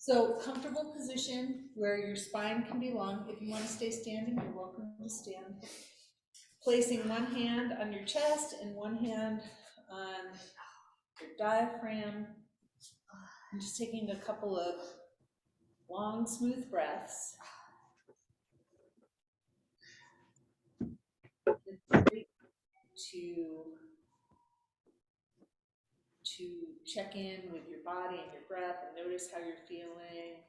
So comfortable position where your spine can be long. If you want to stay standing, you're welcome to stand. Placing one hand on your chest and one hand on your diaphragm. And just taking a couple of long, smooth breaths. It's great to check in with your body and your breath and notice how you're feeling.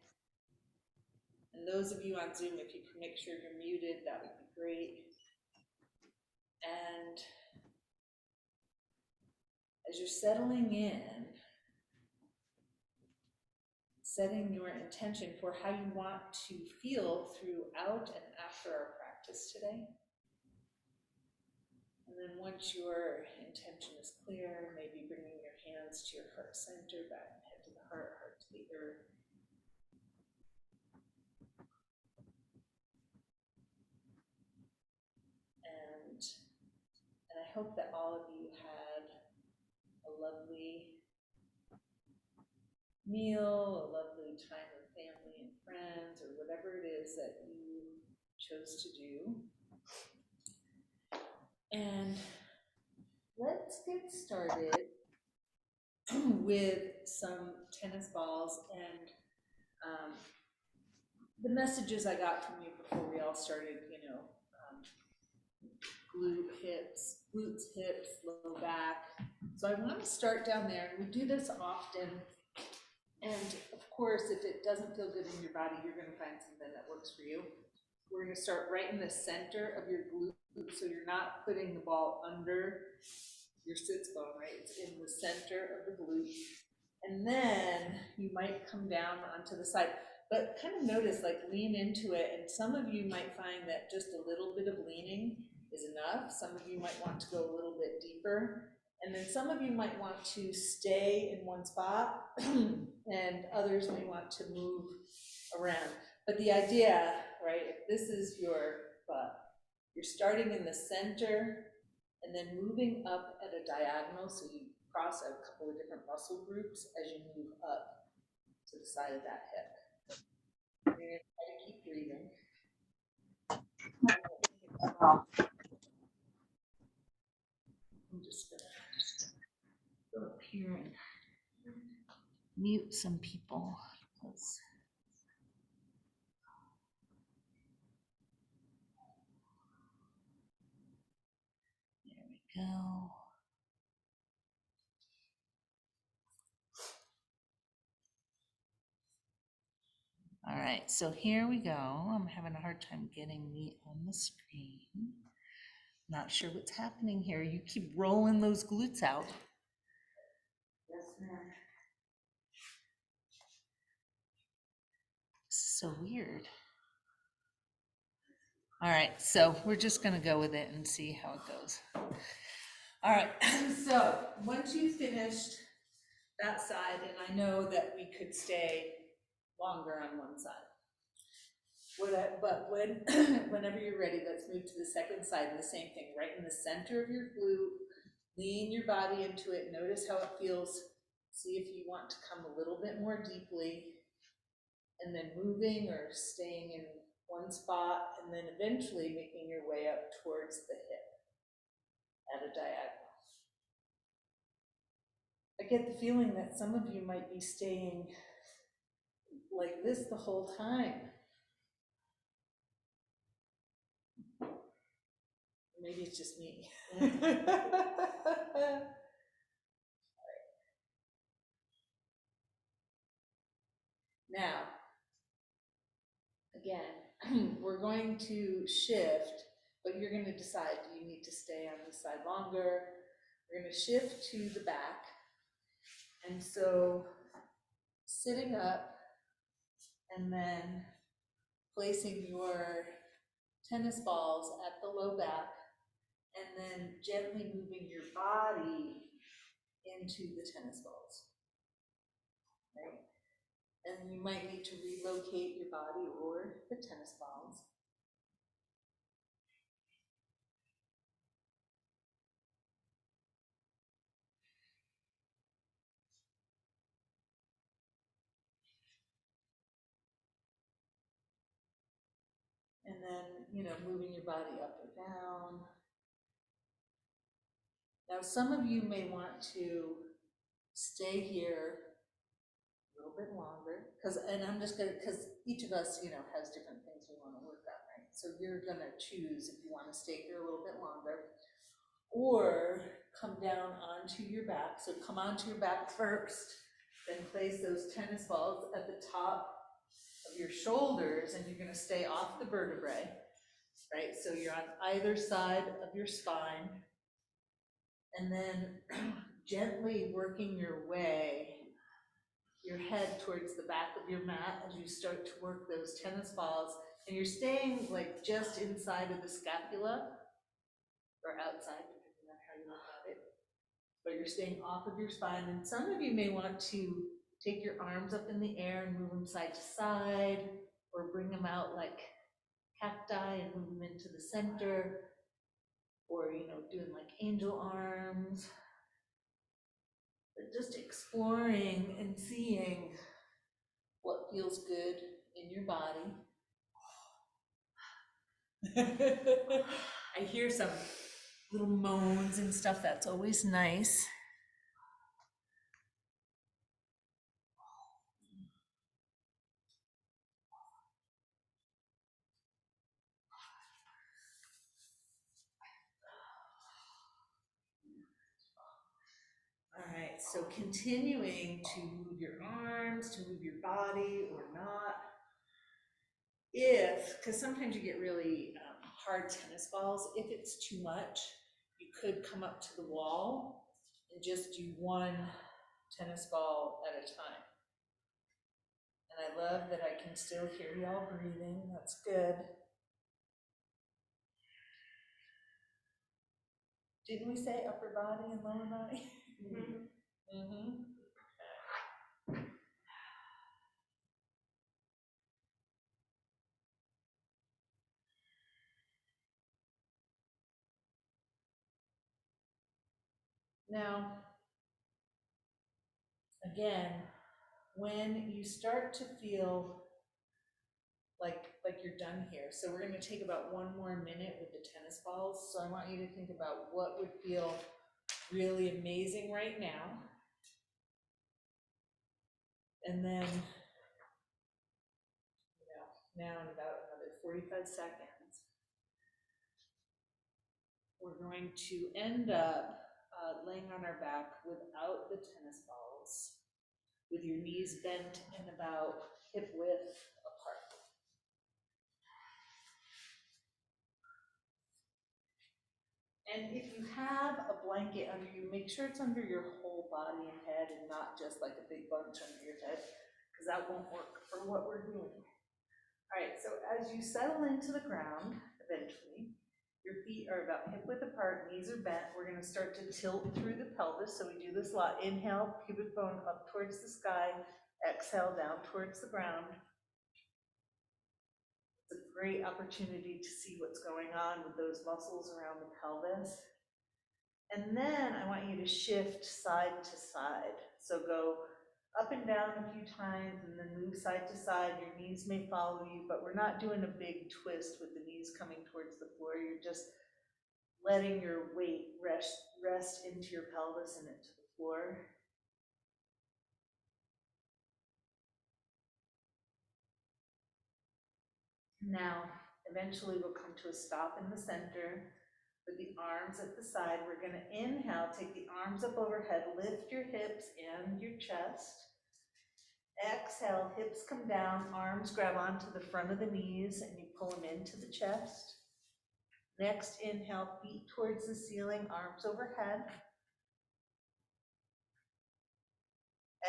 And those of you on Zoom, if you can make sure you're muted, that would be great. And as you're settling in, setting your intention for how you want to feel throughout and after our practice today. And then once your intention is clear, maybe bringing your hands to your heart center, back head to the heart, heart to the earth. And I hope that all of you had a lovely meal, a lovely time with family and friends, or whatever it is that you chose to do. And let's get started with some tennis balls and the messages I got from you before we all started, glutes, hips, low back. So I want to start down there, and we do this often. And of course, if it doesn't feel good in your body, you're going to find something that works for you. We're going to start right in the center of your glute, so you're not putting the ball under your sits bone, right? It's in the center of the glute. And then you might come down onto the side. But kind of notice, like, lean into it. And some of you might find that just a little bit of leaning is enough. Some of you might want to go a little bit deeper. And then some of you might want to stay in one spot, and others may want to move around. But the idea, right, if this is your butt, you're starting in the center and then moving up at a diagonal, so you cross a couple of different muscle groups as you move up to the side of that hip. You're going to try to keep breathing. I'm just going to go up here and mute some people. There we go. All right, so here we go. I'm having a hard time getting me on the screen. Not sure what's happening here. You keep rolling those glutes out. Yes, ma'am. So weird. All right, so we're just going to go with it and see how it goes. All right, so once you've finished that side, and I know that we could stay longer on one side. But whenever you're ready, let's move to the second side, and the same thing, right in the center of your glute. Lean your body into it. Notice how it feels. See if you want to come a little bit more deeply, and then moving or staying in one spot, and then eventually making your way up towards the hip at a diagonal. I get the feeling that some of you might be staying like this the whole time. Maybe it's just me. Now, again, we're going to shift, but you're going to decide, do you need to stay on this side longer? We're going to shift to the back. And so sitting up and then placing your tennis balls at the low back, and then gently moving your body into the tennis balls. Right? And you might need to relocate your body or the tennis balls. moving your body up or down. Now, some of you may want to stay here a little bit longer, because each of us, has different things we want to work on, right? So you're gonna choose if you want to stay here a little bit longer, or come down onto your back. So come onto your back first, then place those tennis balls at the top of your shoulders, and you're gonna stay off the vertebrae, right? So you're on either side of your spine, and then gently working your way, your head towards the back of your mat as you start to work those tennis balls, and you're staying like just inside of the scapula, or outside, depending on how you look at it, but you're staying off of your spine. And some of you may want to take your arms up in the air and move them side to side, or bring them out like cacti and move them into the center, or doing like angel arms. But just exploring and seeing what feels good in your body. I hear some little moans and stuff. That's always nice. All right, so continuing to move your arms, to move your body or not. Because sometimes you get really hard tennis balls, if it's too much, you could come up to the wall and just do one tennis ball at a time. And I love that I can still hear y'all breathing. That's good. Didn't we say upper body and lower body? Mm-hmm. Mm-hmm. Now, again, when you start to feel like you're done here, so we're going to take about 1 more minute with the tennis balls. So I want you to think about what would feel really amazing right now. And then, now in about another 45 seconds, we're going to end up laying on our back without the tennis balls, with your knees bent and about hip width apart. And if you have a blanket under you, make sure it's under your whole body and head and not just like a big bunch under your head, because that won't work for what we're doing. All right, so as you settle into the ground, eventually, your feet are about hip width apart, knees are bent. We're going to start to tilt through the pelvis. So we do this a lot. Inhale, pubic bone up towards the sky. Exhale, down towards the ground. It's a great opportunity to see what's going on with those muscles around the pelvis. And then I want you to shift side to side. So go up and down a few times and then move side to side. Your knees may follow you, but we're not doing a big twist with the knees coming towards the floor. You're just letting your weight rest into your pelvis and into the floor. Now, eventually we'll come to a stop in the center with the arms at the side. We're going to inhale, take the arms up overhead, lift your hips and your chest. Exhale, hips come down, arms grab onto the front of the knees and you pull them into the chest. Next, inhale, feet towards the ceiling, arms overhead.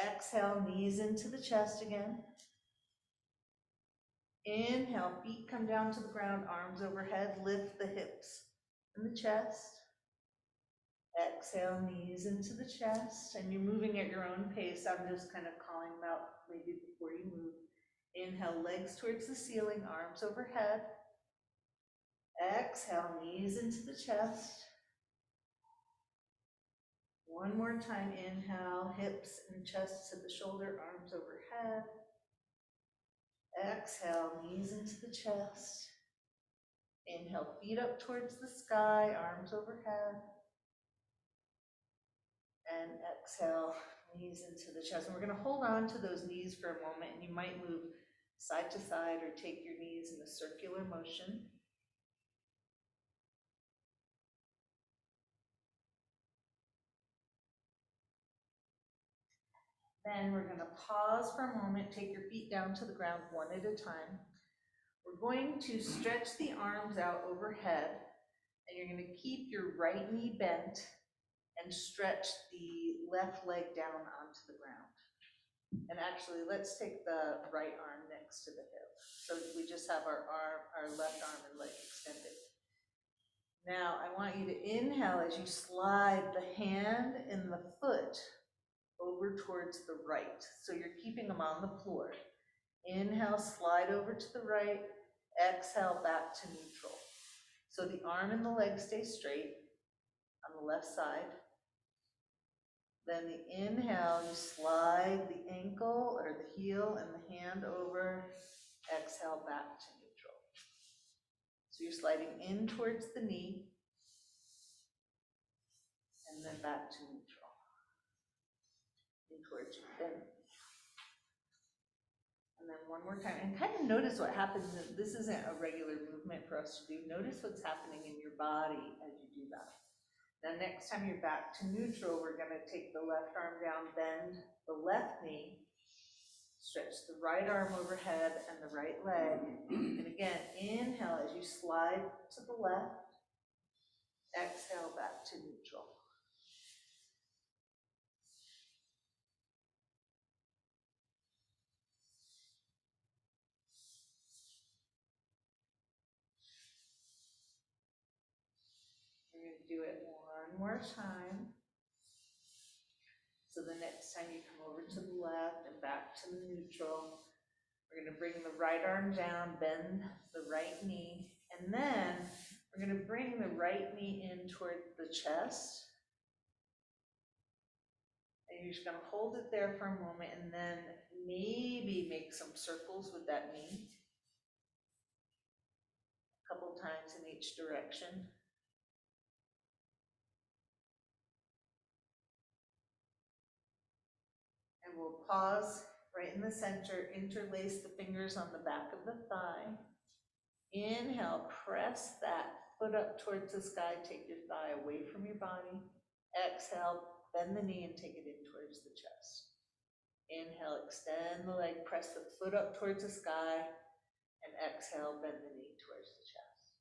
Exhale, knees into the chest again. Inhale, feet come down to the ground, arms overhead, lift the hips and the chest. Exhale, knees into the chest, and you're moving at your own pace. I'm just kind of calling them out maybe before you move. Inhale, legs towards the ceiling, arms overhead. Exhale, knees into the chest. One more time, inhale, hips and chest to the shoulder, arms overhead. Exhale, knees into the chest. Inhale, feet up towards the sky, arms overhead. And exhale, knees into the chest. And we're going to hold on to those knees for a moment, and you might move side to side or take your knees in a circular motion. Then we're going to pause for a moment, take your feet down to the ground one at a time. We're going to stretch the arms out overhead, and you're going to keep your right knee bent and stretch the left leg down onto the ground. And actually, let's take the right arm next to the hip. So we just have our left arm and leg extended. Now, I want you to inhale as you slide the hand and the foot over towards the right. So you're keeping them on the floor. Inhale, slide over to the right. Exhale, back to neutral. So the arm and the leg stay straight on the left side. Then the inhale, you slide the ankle or the heel and the hand over. Exhale, back to neutral. So you're sliding in towards the knee and then back to neutral. In towards your bend. And then one more time. And kind of notice what happens. This isn't a regular movement for us to do. Notice what's happening in your body as you do that. Now next time you're back to neutral, we're going to take the left arm down, bend the left knee, stretch the right arm overhead and the right leg. And again, inhale as you slide to the left, exhale back to neutral. We're going to do it one more time. So the next time you come over to the left and back to the neutral, we're going to bring the right arm down, bend the right knee, and then we're going to bring the right knee in toward the chest. And you're just going to hold it there for a moment and then maybe make some circles with that knee. A couple times in each direction. And we'll pause right in the center, interlace the fingers on the back of the thigh. Inhale, press that foot up towards the sky, take your thigh away from your body. Exhale, bend the knee and take it in towards the chest. Inhale, extend the leg, press the foot up towards the sky, and exhale, bend the knee towards the chest.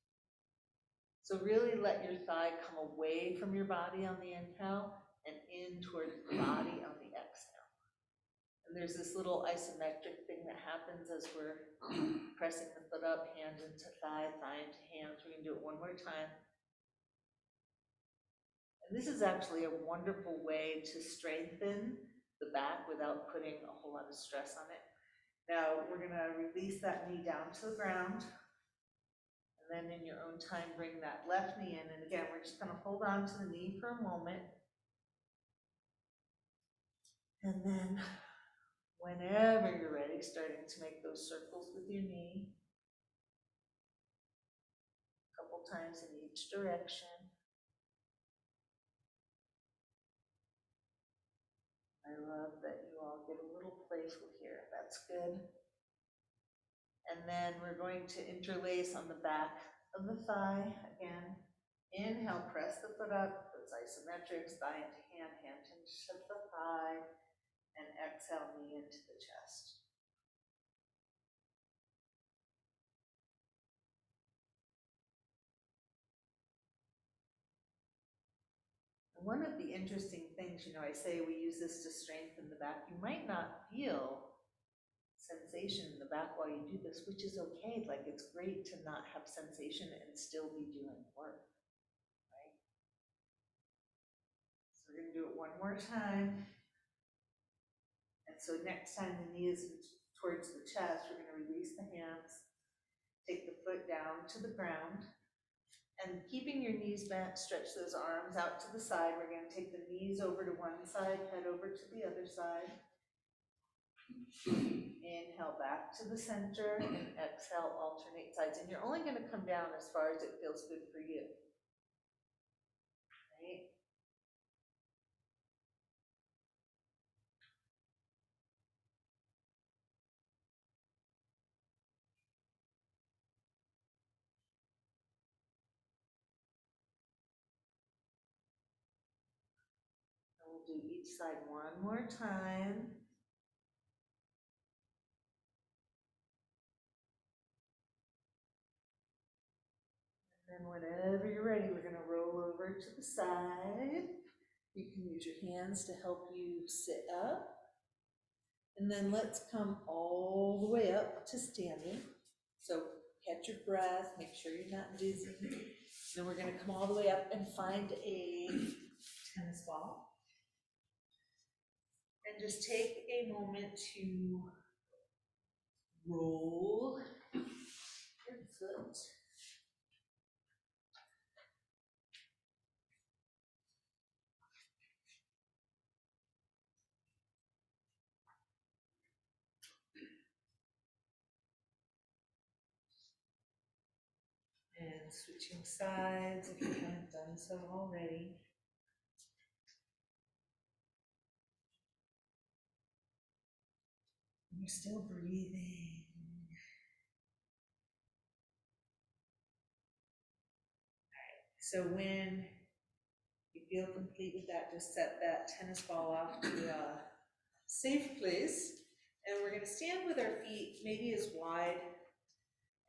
So really let your thigh come away from your body on the inhale and in towards the body on the exhale. And there's this little isometric thing that happens as we're pressing the foot up, hand into thigh, thigh into hand. We're going to do it one more time. And this is actually a wonderful way to strengthen the back without putting a whole lot of stress on it. Now we're going to release that knee down to the ground. And then in your own time, bring that left knee in. And again, we're just going to hold on to the knee for a moment. And then whenever you're ready, starting to make those circles with your knee. A couple times in each direction. I love that you all get a little playful here. That's good. And then we're going to interlace on the back of the thigh again. Inhale, press the foot up, foot's isometrics, thigh into hand, hand into the thigh, and exhale, knee into the chest. And one of the interesting things, I say we use this to strengthen the back. You might not feel sensation in the back while you do this, which is okay. Like, it's great to not have sensation and still be doing work, right? So we're going to do it one more time. And so next time the knee is towards the chest, we're going to release the hands, take the foot down to the ground, and keeping your knees bent, stretch those arms out to the side. We're going to take the knees over to one side, head over to the other side. Inhale back to the center and exhale, alternate sides. And you're only going to come down as far as it feels good for you. Right? And we'll do each side one more time. And then whenever you're ready, we're going to roll over to the side. You can use your hands to help you sit up. And then let's come all the way up to standing. So catch your breath, make sure you're not dizzy. Then we're going to come all the way up and find a tennis ball. And just take a moment to roll your foot. And switching sides if you haven't done so already. And you're still breathing. So when you feel complete with that, just set that tennis ball off to a safe place. And we're going to stand with our feet maybe as wide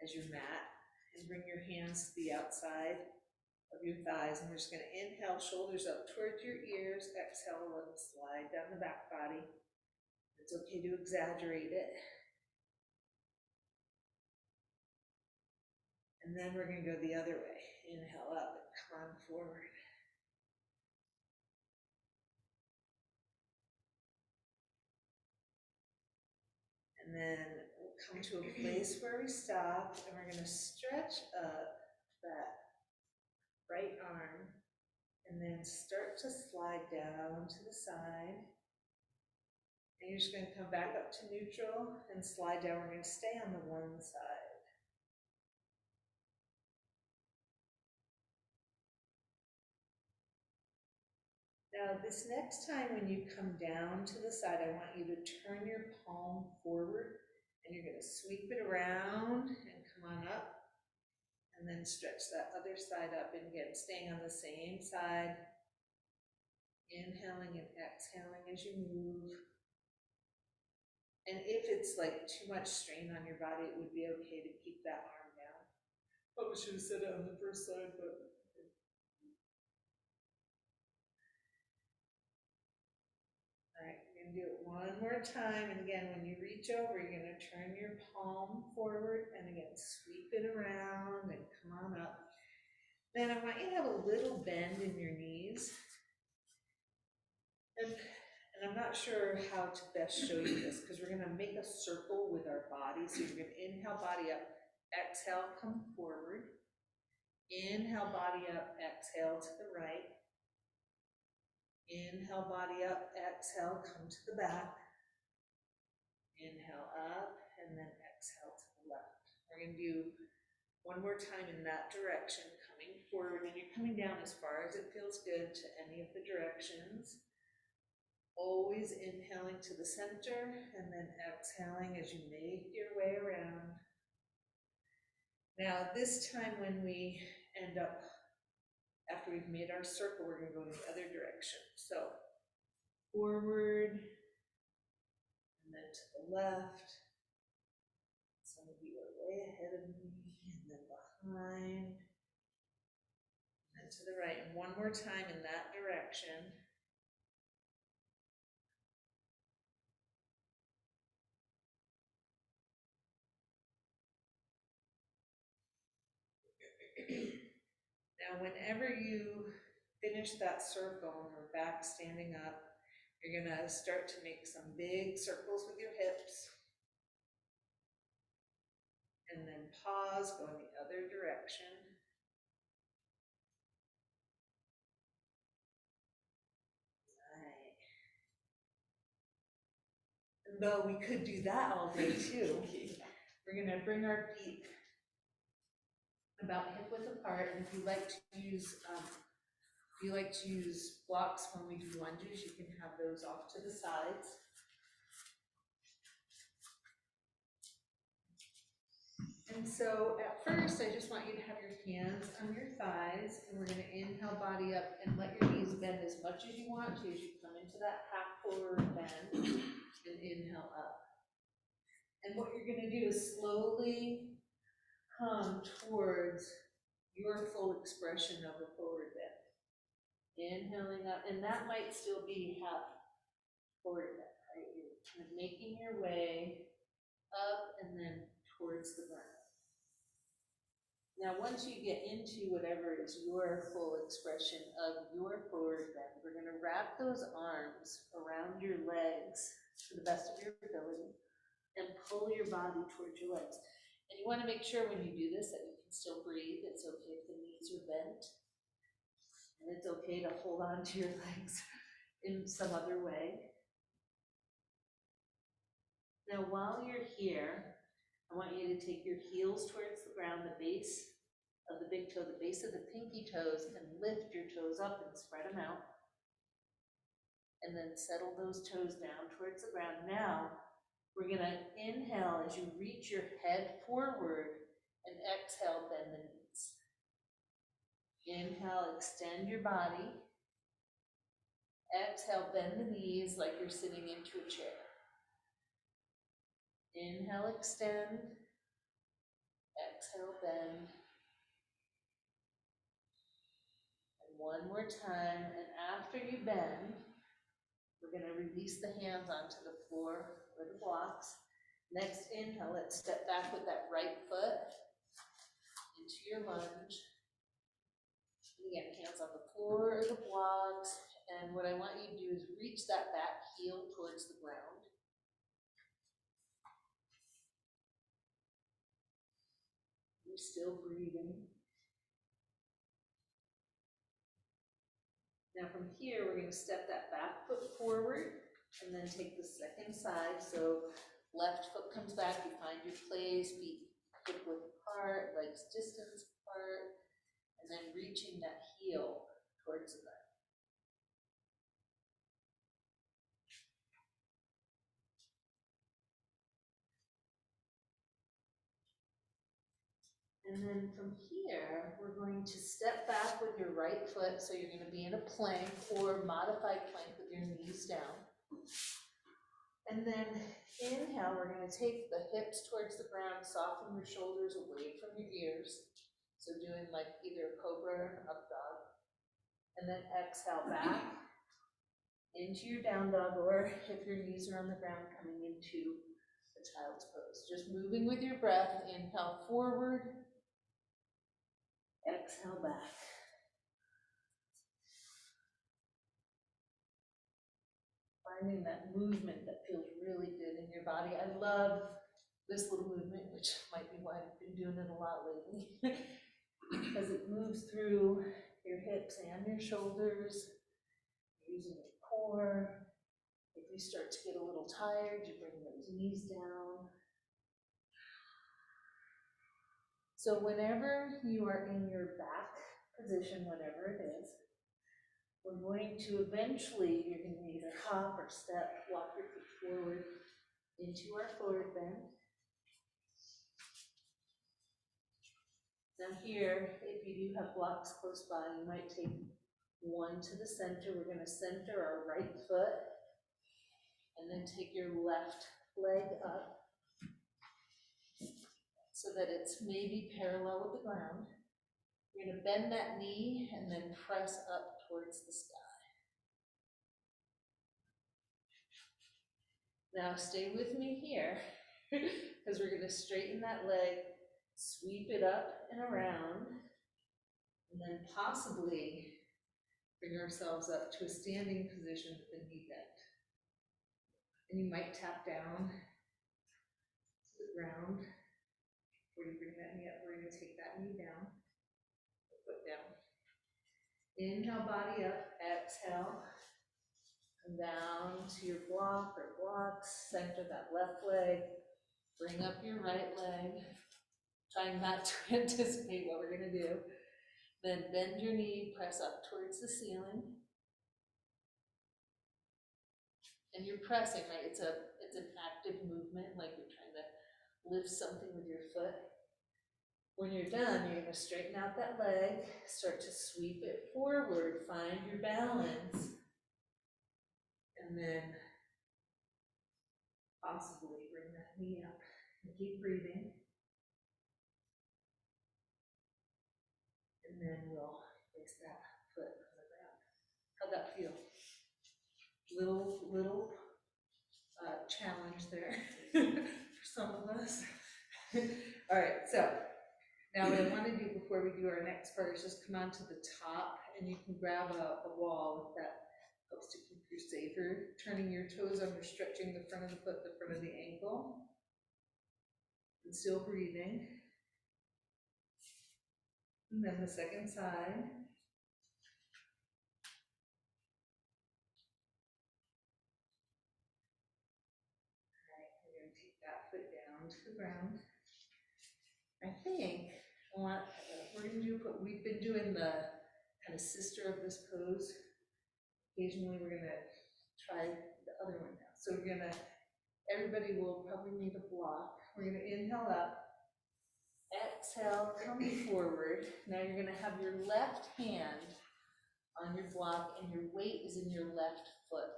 as your mat and bring your hands to the outside of your thighs. And we're just going to inhale, shoulders up towards your ears. Exhale, let them slide down the back body. It's okay to exaggerate it. And then we're going to go the other way. Inhale up and come on forward. And then we'll come to a place where we stop, and we're going to stretch up that right arm, and then start to slide down to the side. And you're just going to come back up to neutral and slide down. We're going to stay on the one side. Now, this next time when you come down to the side, I want you to turn your palm forward, and you're going to sweep it around and come on up, and then stretch that other side up. And again, staying on the same side, inhaling and exhaling as you move. And if it's like too much strain on your body, it would be okay to keep that arm down. Probably should have said it on the first side, but. All right, we're going to do it one more time. And again, when you reach over, you're going to turn your palm forward and again, sweep it around and come on up. Then I want you to have a little bend in your knees. And I'm not sure how to best show you this because we're going to make a circle with our body. So you're going to inhale, body up, exhale, come forward. Inhale, body up, exhale to the right. Inhale, body up, exhale, come to the back. Inhale up, and then exhale to the left. We're going to do one more time in that direction, coming forward, and you're coming down as far as it feels good to any of the directions. Always inhaling to the center, and then exhaling as you make your way around. Now, this time when we end up, after we've made our circle, we're going to go in the other direction. So, forward, and then to the left. Some of you are way ahead of me, and then behind, and then to the right. And one more time in that direction. Now, whenever you finish that circle and we're back standing up, you're going to start to make some big circles with your hips. And then pause, go in the other direction. Right. And though we could do that all day too. We're gonna bring our feet about hip width apart, and if you like to use blocks when we do lunges, you can have those off to the sides. And so at first, I just want you to have your hands on your thighs, and we're gonna inhale, body up, and let your knees bend as much as you want to as you come into that half forward bend, and inhale up. And what you're gonna do is slowly come towards your full expression of a forward bend. Inhaling up, and that might still be half forward bend, right? You're kind of making your way up and then towards the ground. Now, once you get into whatever is your full expression of your forward bend, we're gonna wrap those arms around your legs to the best of your ability and pull your body towards your legs. And you wanna make sure when you do this that you can still breathe. It's okay if the knees are bent. And it's okay to hold on to your legs in some other way. Now, while you're here, I want you to take your heels towards the ground, the base of the big toe, the base of the pinky toes, and lift your toes up and spread them out. And then settle those toes down towards the ground. Now, we're gonna inhale as you reach your head forward and exhale, bend the knees. Inhale, extend your body. Exhale, bend the knees like you're sitting into a chair. Inhale, extend. Exhale, bend. One more time, and after you bend, we're gonna release the hands onto the floor or the blocks. Next inhale, let's step back with that right foot into your lunge. Again, hands on the floor or the blocks, and what I want you to do is reach that back heel towards the ground. You're still breathing. Now from here, we're going to step that back foot forward and then take the second side. So left foot comes back, you find your place, feet hip width apart, legs distance apart, and then reaching that heel towards the ground. And then from here, we're going to step back with your right foot. So you're going to be in a plank or modified plank with your knees down. And then inhale, we're going to take the hips towards the ground, soften your shoulders away from your ears. So doing like either a cobra or an up dog. And then exhale back into your down dog, or if your knees are on the ground, coming into a child's pose. Just moving with your breath. Inhale forward. Exhale back. Finding that movement that feels really good in your body. I love this little movement, which might be why I've been doing it a lot lately, because it moves through your hips and your shoulders, using your core. If you start to get a little tired, you bring those knees down. So whenever you are in your back position, whatever it is, we're going to eventually, you're going to either hop or step, walk your feet forward into our forward bend. Now here, if you do have blocks close by, you might take one to the center. We're going to center our right foot and then take your left leg up so that it's maybe parallel with the ground. You're going to bend that knee and then press up towards the sky. Now stay with me here, because we're going to straighten that leg, sweep it up and around, and then possibly bring ourselves up to a standing position with the knee bent. And you might tap down to the ground before you bring that knee up. We're going to take that knee down, foot down. Inhale, body up, exhale, Come down to your block or blocks, center that left leg, bring up your right leg, trying not to anticipate what we're gonna do. Then bend your knee, press up towards the ceiling. And you're pressing, right? It's an active movement, like you're trying to lift something with your foot. When you're done, you're gonna straighten out that leg, start to sweep it forward, find your balance, and then possibly bring that knee up and keep breathing. And then we'll place that foot on the ground. How'd that feel? Little challenge there for some of us. All right, so now what I want to do before we do our next part is just come onto the top, and you can grab a wall if that helps to keep you safer. Turning your toes under, stretching the front of the foot, the front of the ankle, and still breathing. And then the second side. Take that foot down to the ground. I think what we're going to do, we've been doing the kind of sister of this pose. Occasionally we're going to try the other one now. So we're going to, everybody will probably need a block. We're going to inhale up, exhale, come forward. Now you're going to have your left hand on your block and your weight is in your left foot.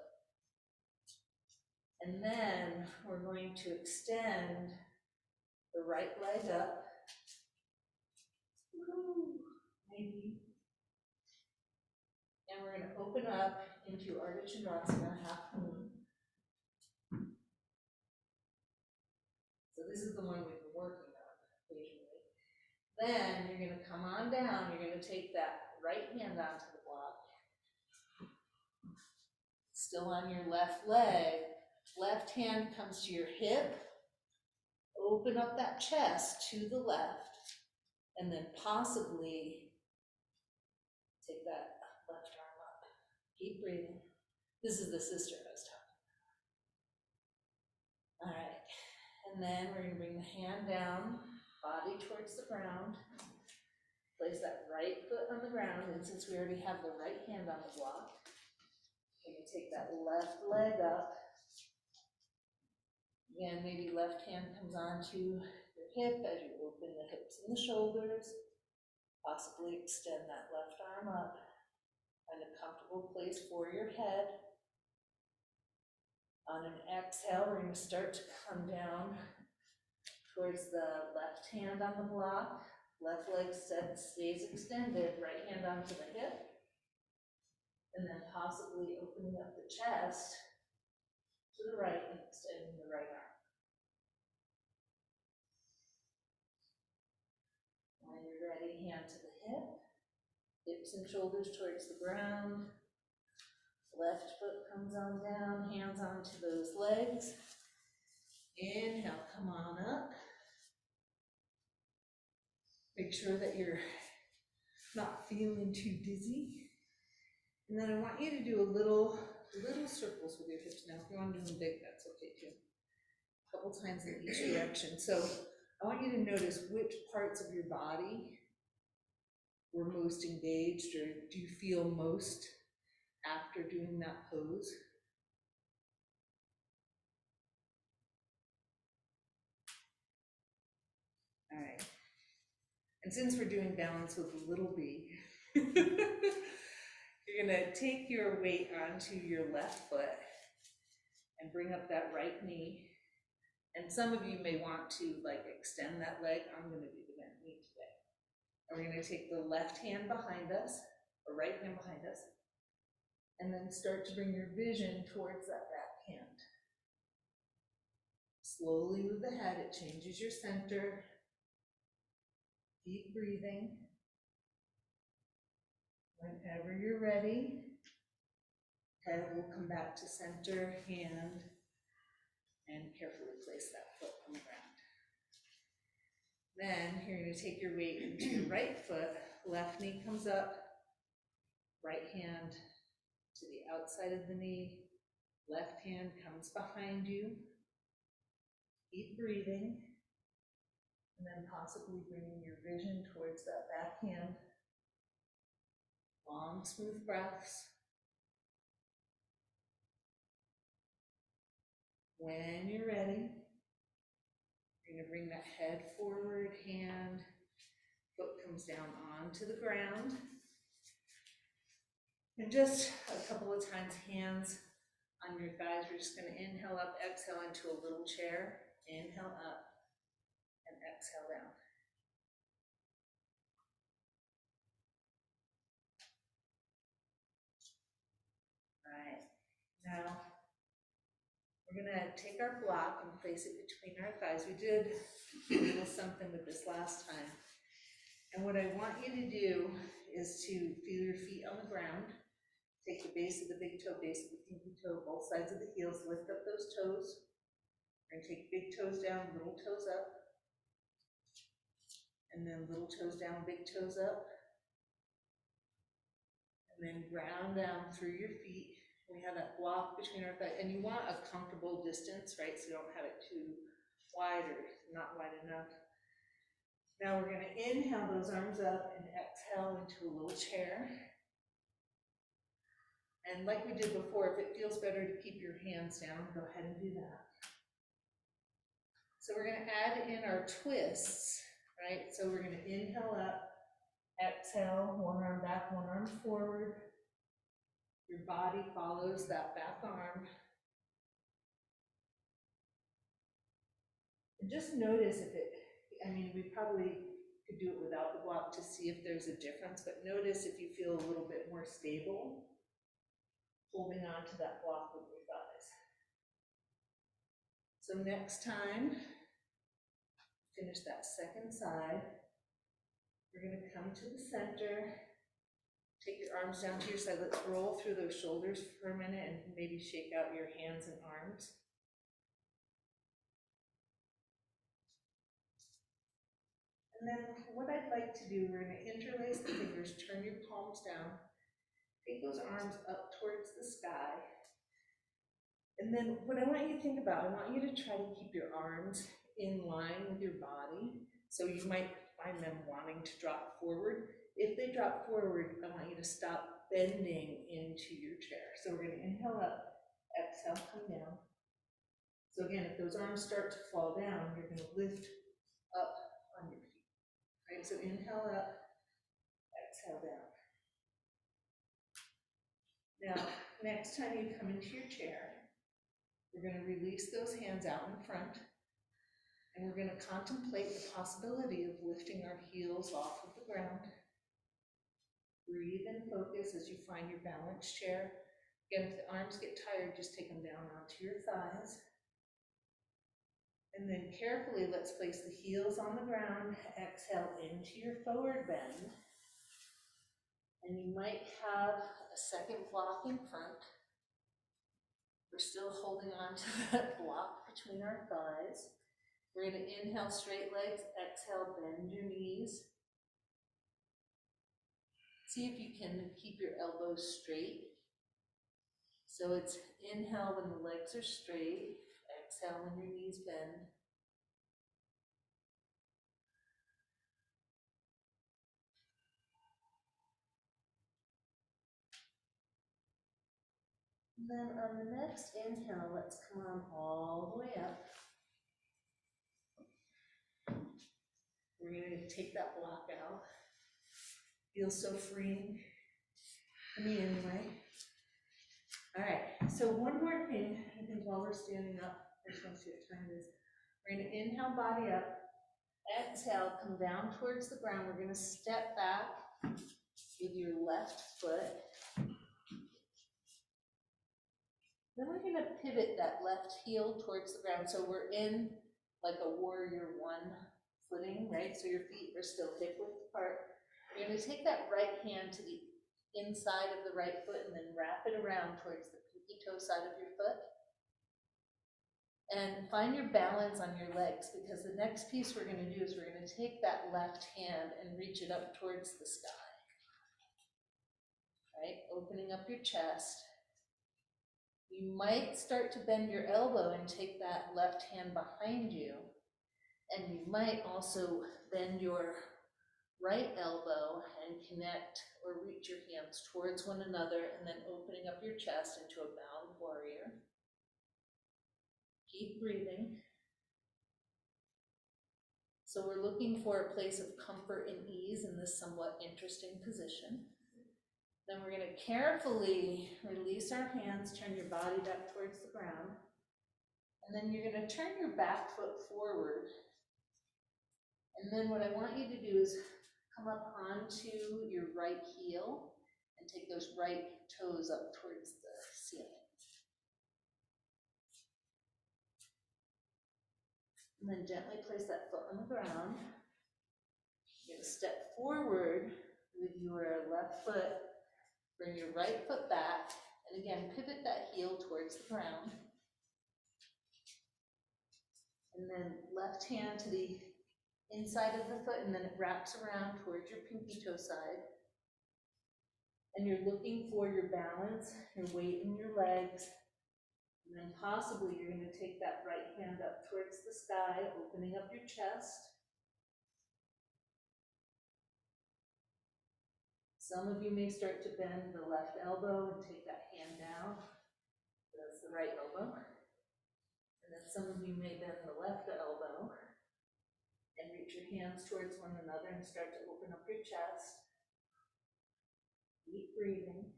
And then we're going to extend the right leg up. Maybe. And we're going to open up into Ardha half moon. So this is the one we've been working on occasionally. Then you're going to come on down. You're going to take that right hand onto the block. Still on your left leg. Left hand comes to your hip. Open up that chest to the left. And then possibly take that left arm up. Keep breathing. This is the sister I was talking about. All right. And then we're going to bring the hand down, body towards the ground. Place that right foot on the ground. And since we already have the right hand on the block, we're going to take that left leg up. Again, maybe left hand comes onto your hip as you open the hips and the shoulders. Possibly extend that left arm up. Find a comfortable place for your head. On an exhale, we're going to start to come down towards the left hand on the block. Left leg stays extended, right hand onto the hip. And then possibly opening up the chest to the right and extending the right arm. When you're ready, hand to the hip. Hips and shoulders towards the ground. Left foot comes on down, hands onto those legs. Inhale, come on up. Make sure that you're not feeling too dizzy. And then I want you to do a little circles with your hips. Now, if you want to do them big, that's okay too. A couple times in each direction. So I want you to notice which parts of your body were most engaged, or do you feel most after doing that pose? All right. And since we're doing balance with a little b, you're gonna take your weight onto your left foot and bring up that right knee. And some of you may want to like extend that leg. I'm gonna do the bent knee today. And we're gonna take the left hand behind us, or right hand behind us, and then start to bring your vision towards that back hand. Slowly move the head, it changes your center. Deep breathing. Whenever you're ready, head will come back to center, hand, and carefully place that foot on the ground. Then you're going to take your weight into your right foot, left knee comes up, right hand to the outside of the knee, Left hand comes behind you. Keep breathing. And then possibly bringing your vision towards that back hand. Long, smooth breaths. When you're ready, you're going to bring that head forward, hand, foot comes down onto the ground. And just a couple of times, hands on your thighs. We're just going to inhale up, exhale into a little chair. Inhale up and exhale down. All right. Now, we're going to take our block and place it between our thighs. We did a little something with this last time. And what I want you to do is to feel your feet on the ground. Take the base of the big toe, base of the pinky toe, both sides of the heels, lift up those toes. We're going to take big toes down, little toes up. And then little toes down, big toes up. And then ground down through your feet. We have that block between our thighs. And you want a comfortable distance, right? So you don't have it too wide or not wide enough. Now we're going to inhale those arms up and exhale into a little chair. And like we did before, if it feels better to keep your hands down, go ahead and do that. So we're going to add in our twists, right? So we're going to inhale up, exhale, one arm back, one arm forward. Your body follows that back arm. And just notice if it, I mean, we probably could do it without the block to see if there's a difference, but notice if you feel a little bit more stable, holding on to that block with your thighs. So next time, finish that second side. We're going to come to the center. Take your arms down to your side. Let's roll through those shoulders for a minute and maybe shake out your hands and arms. And then what I'd like to do, we're going to interlace the fingers, turn your palms down, take those arms up towards the sky. And then what I want you to think about, I want you to try to keep your arms in line with your body. So you might find them wanting to drop forward. If they drop forward, I want you to stop bending into your chair. So we're going to inhale up, exhale, come down. So again, if those arms start to fall down, you're going to lift up on your feet. Right? So inhale up, exhale down. Now, next time you come into your chair, we're going to release those hands out in front, and we're going to contemplate the possibility of lifting our heels off of the ground. Breathe and focus as you find your balanced chair. Again, if the arms get tired, just take them down onto your thighs. And then carefully, let's place the heels on the ground. Exhale into your forward bend. And you might have a second block in front. We're still holding on to that block between our thighs. We're going to inhale, straight legs. Exhale, bend your knees. See if you can keep your elbows straight. So it's inhale when the legs are straight. Exhale when your knees bend. And then on the next inhale, let's come on all the way up. We're going to take that block out. Feels so freeing. For me anyway. All right, so one more thing, I think while we're standing up, I just want to see what time it is. We're going to inhale, body up. Exhale, come down towards the ground. We're going to step back with your left foot. Then we're going to pivot that left heel towards the ground. So we're in like a warrior one footing, right? So your feet are still hip width apart. You're going to take that right hand to the inside of the right foot and then wrap it around towards the pinky toe side of your foot. And find your balance on your legs, because the next piece we're going to do is we're going to take that left hand and reach it up towards the sky. Right? Opening up your chest. You might start to bend your elbow and take that left hand behind you. And you might also bend your right elbow and connect or reach your hands towards one another, and then opening up your chest into a bound warrior. Keep breathing. So we're looking for a place of comfort and ease in this somewhat interesting position. Then we're going to carefully release our hands, turn your body back towards the ground. And then you're going to turn your back foot forward. And then what I want you to do is come up onto your right heel and take those right toes up towards the ceiling. And then gently place that foot on the ground. You're going to step forward with your left foot. Bring your right foot back. And again, pivot that heel towards the ground. And then left hand to the inside of the foot, and then it wraps around towards your pinky toe side. And you're looking for your balance, your weight in your legs. And then possibly you're going to take that right hand up towards the sky, opening up your chest. Some of you may start to bend the left elbow and take that hand down. That's the right elbow. And then some of you may bend the left elbow and reach your hands towards one another and start to open up your chest. Keep breathing.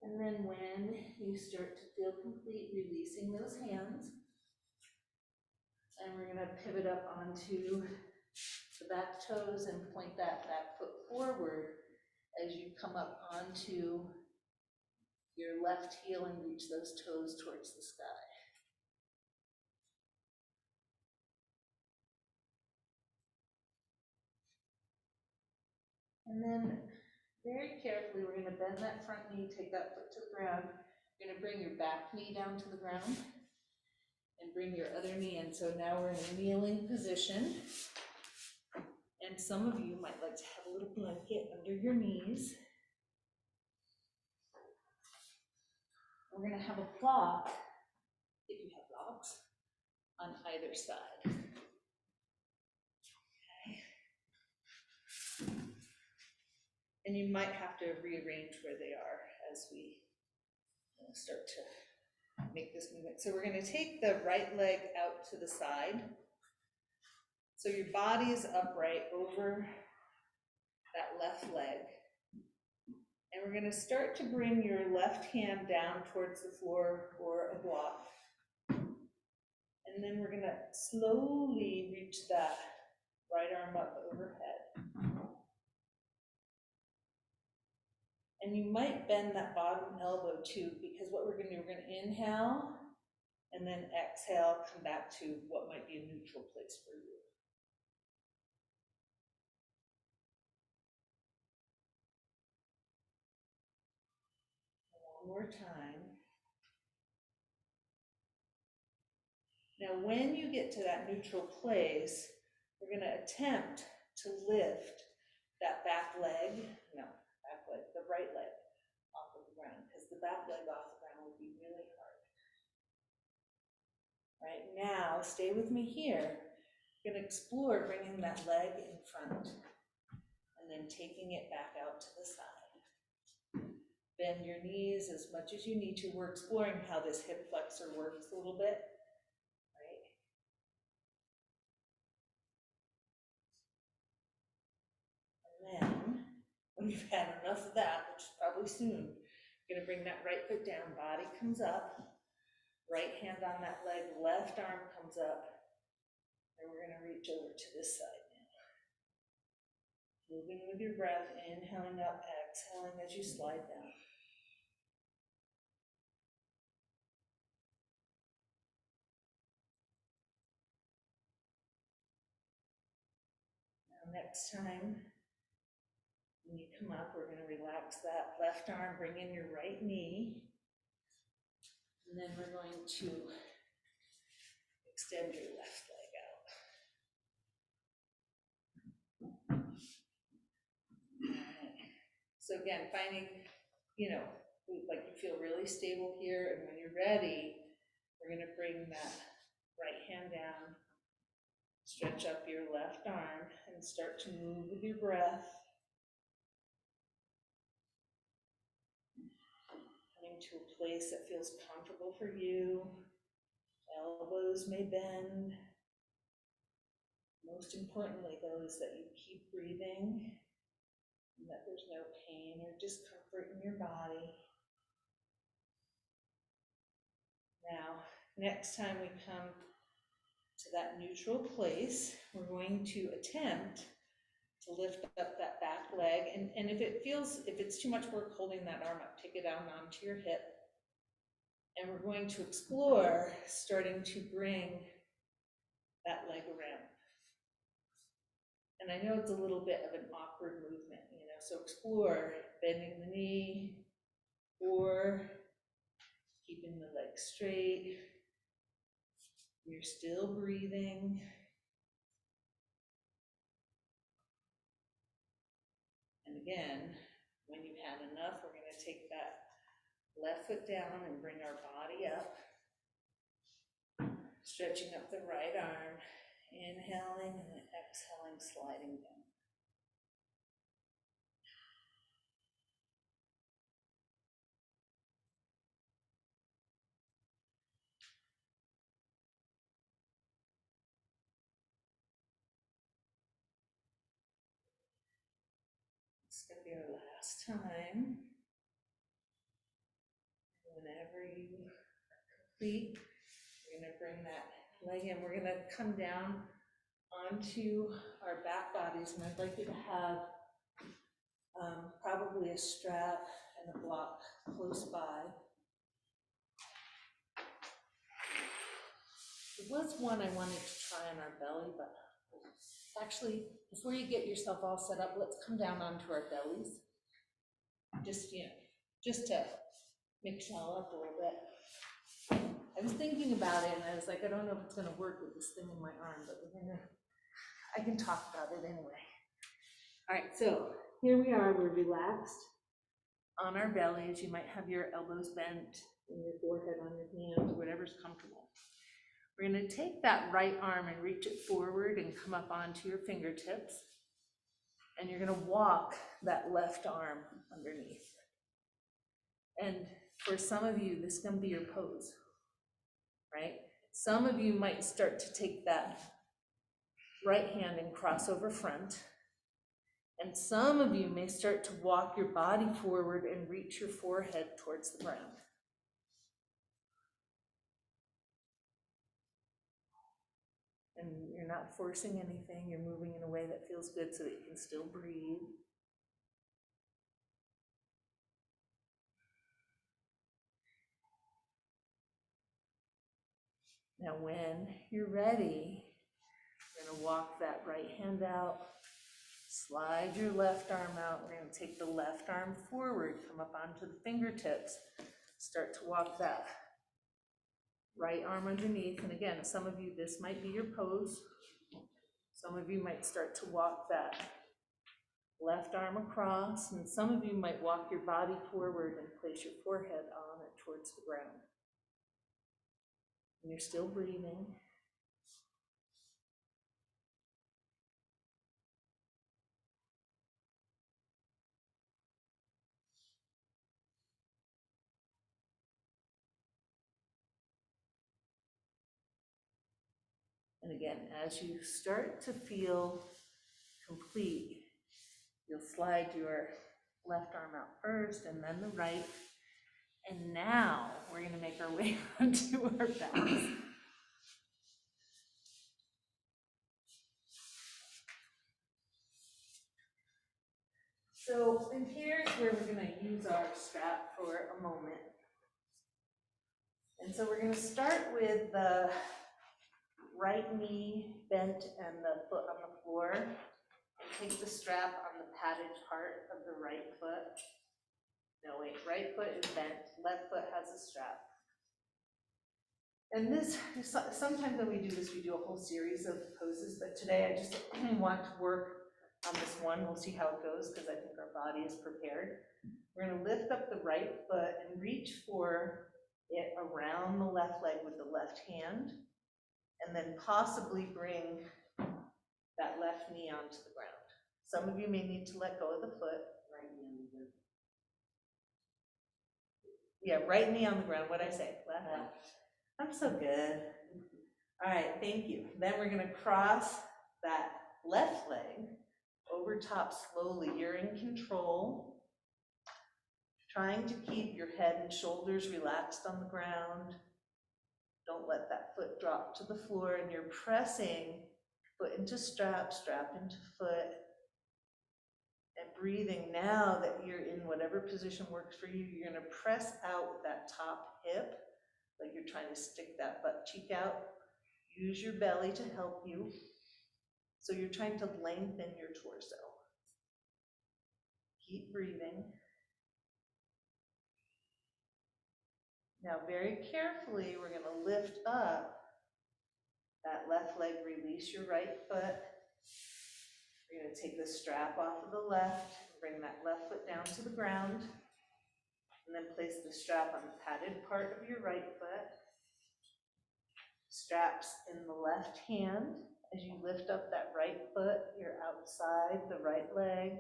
And then when you start to feel complete, releasing those hands. And we're going to pivot up onto the back toes and point that back foot forward as you come up onto your left heel and reach those toes towards the sky. And then very carefully, we're going to bend that front knee, take that foot to the ground. You're going to bring your back knee down to the ground and bring your other knee in. So now we're in a kneeling position. And some of you might like to have a little blanket under your knees. We're going to have a block, if you have blocks, on either side. Okay. And you might have to rearrange where they are as we start to make this movement. So we're going to take the right leg out to the side. So your body is upright over that left leg. And we're going to start to bring your left hand down towards the floor or a block. And then we're going to slowly reach that right arm up overhead. And you might bend that bottom elbow too, because what we're going to do, we're going to inhale and then exhale, come back to what might be a neutral place for you. One more time. Now, when you get to that neutral place, we're going to attempt to lift that back leg, the right leg off of the ground, because the back leg off the ground would be really hard. Right, now, stay with me here. We're going to explore bringing that leg in front and then taking it back out to the side. Bend your knees as much as you need to. We're exploring how this hip flexor works a little bit. Then, when you've had enough of that, which is probably soon, you're going to bring that right foot down, body comes up, right hand on that leg, left arm comes up, and we're going to reach over to this side now. Moving with your breath, inhaling up, exhaling as you slide down. Now next time, when you come up, we're going to relax that left arm, bring in your right knee, and then we're going to extend your left leg out. All right. again, finding, you know, like you feel really stable here, and when you're ready, we're gonna bring that right hand down, stretch up your left arm, and start to move with your breath. Coming to a place that feels comfortable for you. Elbows may bend. Most importantly, those that you keep breathing and that there's no pain or discomfort in your body. Now, next time we come to that neutral place, we're going to attempt to lift up that back leg. And if it's too much work holding that arm up, take it down onto your hip. And we're going to explore starting to bring that leg around. And I know it's a little bit of an awkward movement, you know, so explore bending the knee or keeping the leg straight. You're still breathing. And again, when you've had enough, we're going to take that left foot down and bring our body up. Stretching up the right arm, inhaling and then exhaling, sliding down. It's going to be our last time. Whenever you complete, we're going to bring that leg in. We're going to come down onto our back bodies, and I'd like you to have probably a strap and a block close by. There was one I wanted to try on our belly, but actually, before you get yourself all set up, let's come down onto our bellies. Just to mix y'all up a little bit. I was thinking about it, and I was like, I don't know if it's gonna work with this thing in my arm, but I can talk about it anyway. All right, so here we are, we're relaxed on our bellies. You might have your elbows bent and your forehead on your hands, whatever's comfortable. We're gonna take that right arm and reach it forward and come up onto your fingertips. And you're gonna walk that left arm underneath. And for some of you, this is gonna be your pose, right? Some of you might start to take that right hand and cross over front. And some of you may start to walk your body forward and reach your forehead towards the ground. And you're not forcing anything, you're moving in a way that feels good so that you can still breathe. Now when you're ready, you're gonna walk that right hand out, slide your left arm out. We're gonna take the left arm forward, come up onto the fingertips, start to walk that right arm underneath. And again, some of you, this might be your pose. Some of you might start to walk that left arm across, and some of you might walk your body forward and place your forehead on it towards the ground. And you're still breathing. And again, as you start to feel complete, you'll slide your left arm out first and then the right. And now we're going to make our way onto our backs. So, and here's where we're going to use our strap for a moment. And so we're going to start with the right knee bent and the foot on the floor. And take the strap on the padded part of the right foot. No, wait, right foot is bent, left foot has a strap. And this, sometimes when we do this, we do a whole series of poses, but today I just want to work on this one. We'll see how it goes because I think our body is prepared. We're going to lift up the right foot and reach for it around the left leg with the left hand, and then possibly bring that left knee onto the ground. Some of you may need to let go of the foot. Yeah, right knee on the ground. What'd I say? Left. I'm so good. All right, thank you. Then we're going to cross that left leg over top slowly. You're in control. Trying to keep your head and shoulders relaxed on the ground. Don't let that foot drop to the floor, and you're pressing foot into strap, strap into foot, and breathing. Now that you're in whatever position works for you, you're going to press out with that top hip, like you're trying to stick that butt cheek out. Use your belly to help you. So you're trying to lengthen your torso. Keep breathing. Now very carefully, we're going to lift up that left leg, release your right foot. We're going to take the strap off of the left, bring that left foot down to the ground, and then place the strap on the padded part of your right foot. Straps in the left hand. As you lift up that right foot, you're outside the right leg,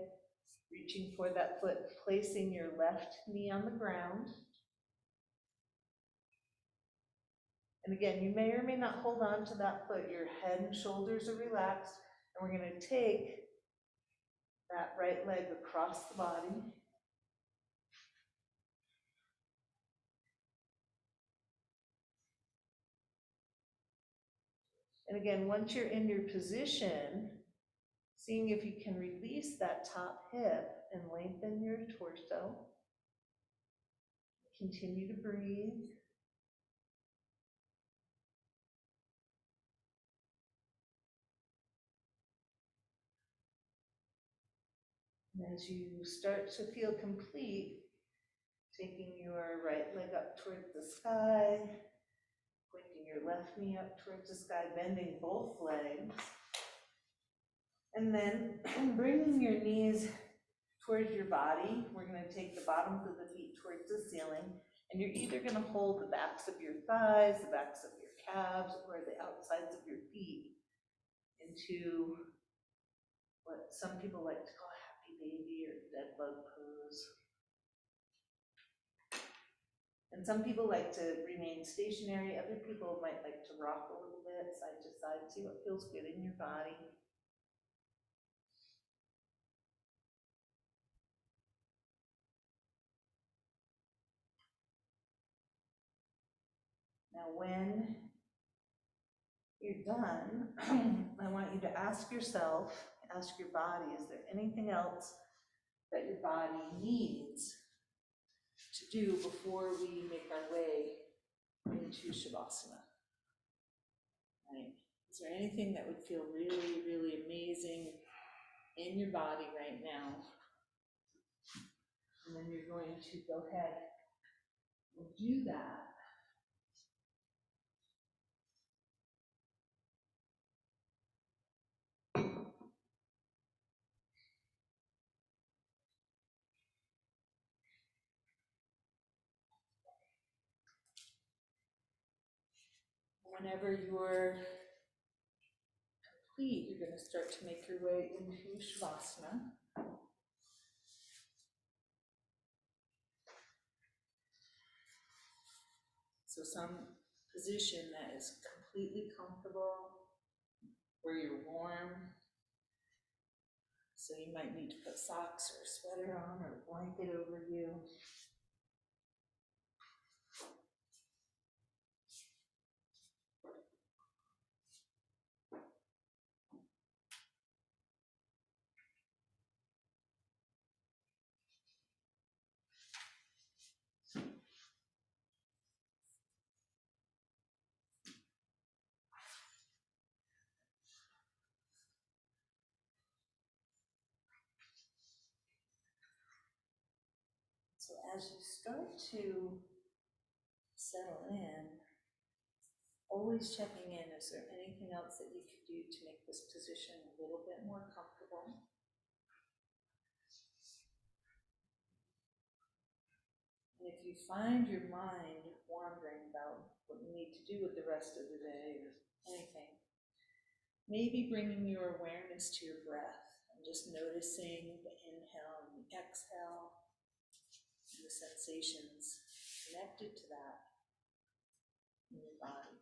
reaching for that foot, placing your left knee on the ground. And again, you may or may not hold on to that foot. Your head and shoulders are relaxed, and we're going to take that right leg across the body. And again, once you're in your position, seeing if you can release that top hip and lengthen your torso. Continue to breathe. And as you start to feel complete, taking your right leg up towards the sky, pointing your left knee up towards the sky, bending both legs. And then bringing your knees towards your body. We're going to take the bottoms of the feet towards the ceiling. And you're either going to hold the backs of your thighs, the backs of your calves, or the outsides of your feet into what some people like to call happy baby or dead bug pose. And some people like to remain stationary. Other people might like to rock a little bit, side to side, see what feels good in your body. Now, when you're done, I want you to ask yourself, ask your body, is there anything else that your body needs to do before we make our way into Shavasana? Right? Is there anything that would feel really, really amazing in your body right now? And then you're going to go ahead and do that. Whenever you're complete, you're going to start to make your way into Shavasana. So some position that is completely comfortable, where you're warm. So you might need to put socks or a sweater on or a blanket over you. So as you start to settle in, always checking in, is there anything else that you could do to make this position a little bit more comfortable? if you find your mind wandering about what you need to do with the rest of the day or anything, maybe bringing your awareness to your breath and just noticing the inhale and the exhale and the sensations connected to that in your body.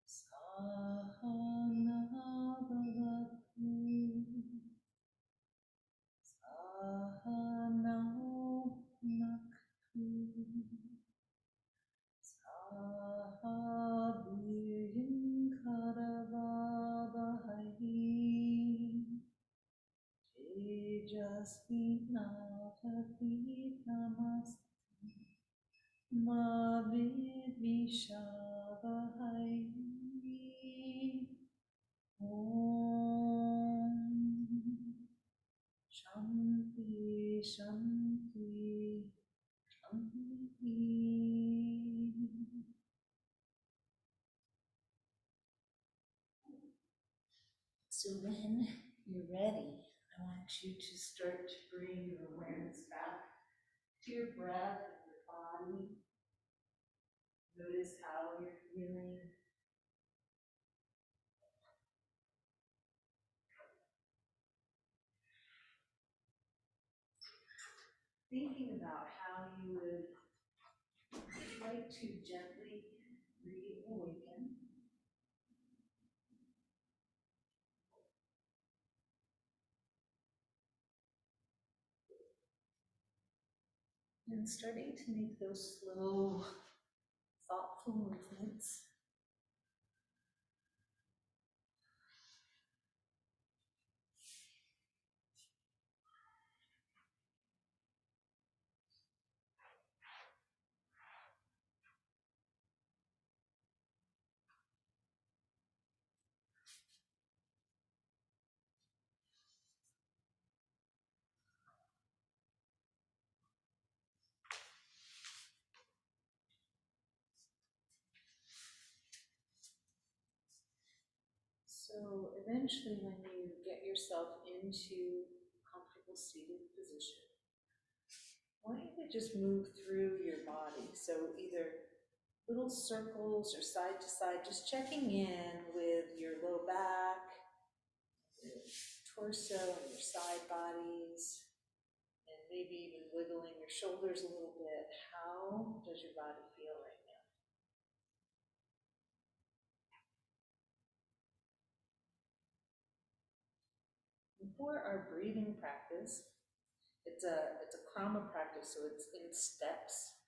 Saha navavatu, saha navavatu, saha viryankaravavahahi, tejasvinavaditamastu, ma vidvishavahai. 'Om. So when you're ready, I want you to start to bring your awareness back to your breath and your body. Notice how you're feeling. Thinking about how you would like to gently reawaken. And starting to make those slow, thoughtful movements. So eventually when you get yourself into comfortable seated position, I want you to just move through your body. So either little circles or side to side, just checking in with your low back, your torso and your side bodies, and maybe even wiggling your shoulders a little bit. How does your body feel right now? For our breathing practice, it's a krama practice, so it's in steps.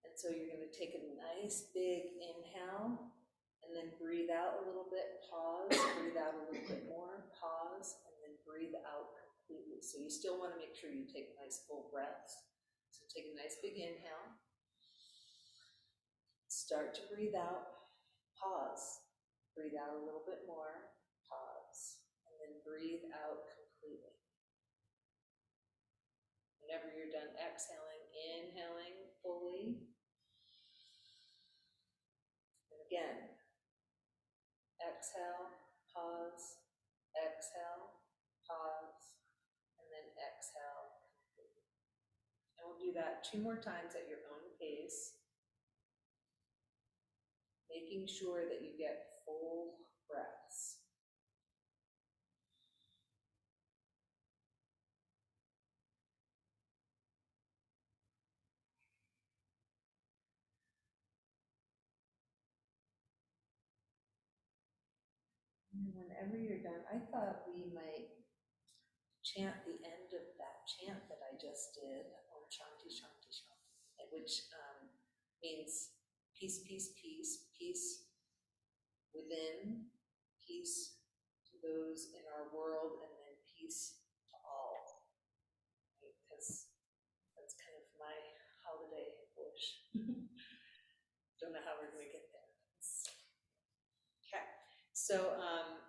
And so you're going to take a nice big inhale, and then breathe out a little bit, pause, breathe out a little bit more, pause, and then breathe out completely. So you still want to make sure you take nice full breaths. So take a nice big inhale, start to breathe out, pause, breathe out a little bit more, pause, and then breathe out completely. Whenever you're done exhaling, inhaling fully. And again, exhale, pause, exhale, pause, and then exhale completely. And we'll do that 2 more times at your own pace, making sure that you get full breaths. And whenever you're done, I thought we might chant the end of that chant that I just did, Om Shanti Shanti Shanti, which means peace, peace, peace, peace within, peace to those in our world, and then peace to all. Right? Because that's kind of my holiday wish. Don't know how we're going to get there. Okay. So,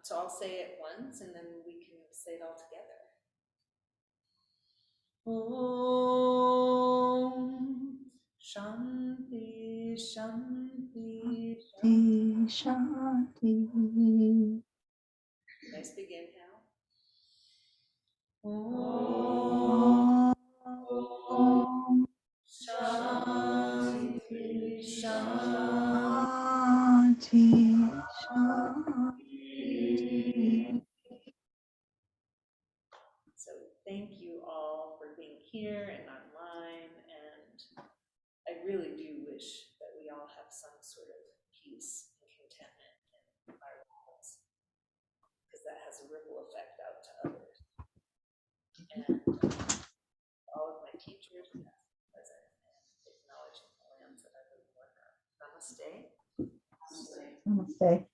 so I'll say it once, and then we can say it all together. Om Shanti Shanti Shanti Shanti. Nice big inhale. Om Shanti Shanti. Shanti. So thank you all for being here and online, and I really do wish that we all have some sort of peace and contentment in our lives, because that has a ripple effect out to others. And all of my teachers, past and present, and acknowledging the lands that I live on. Namaste. Namaste.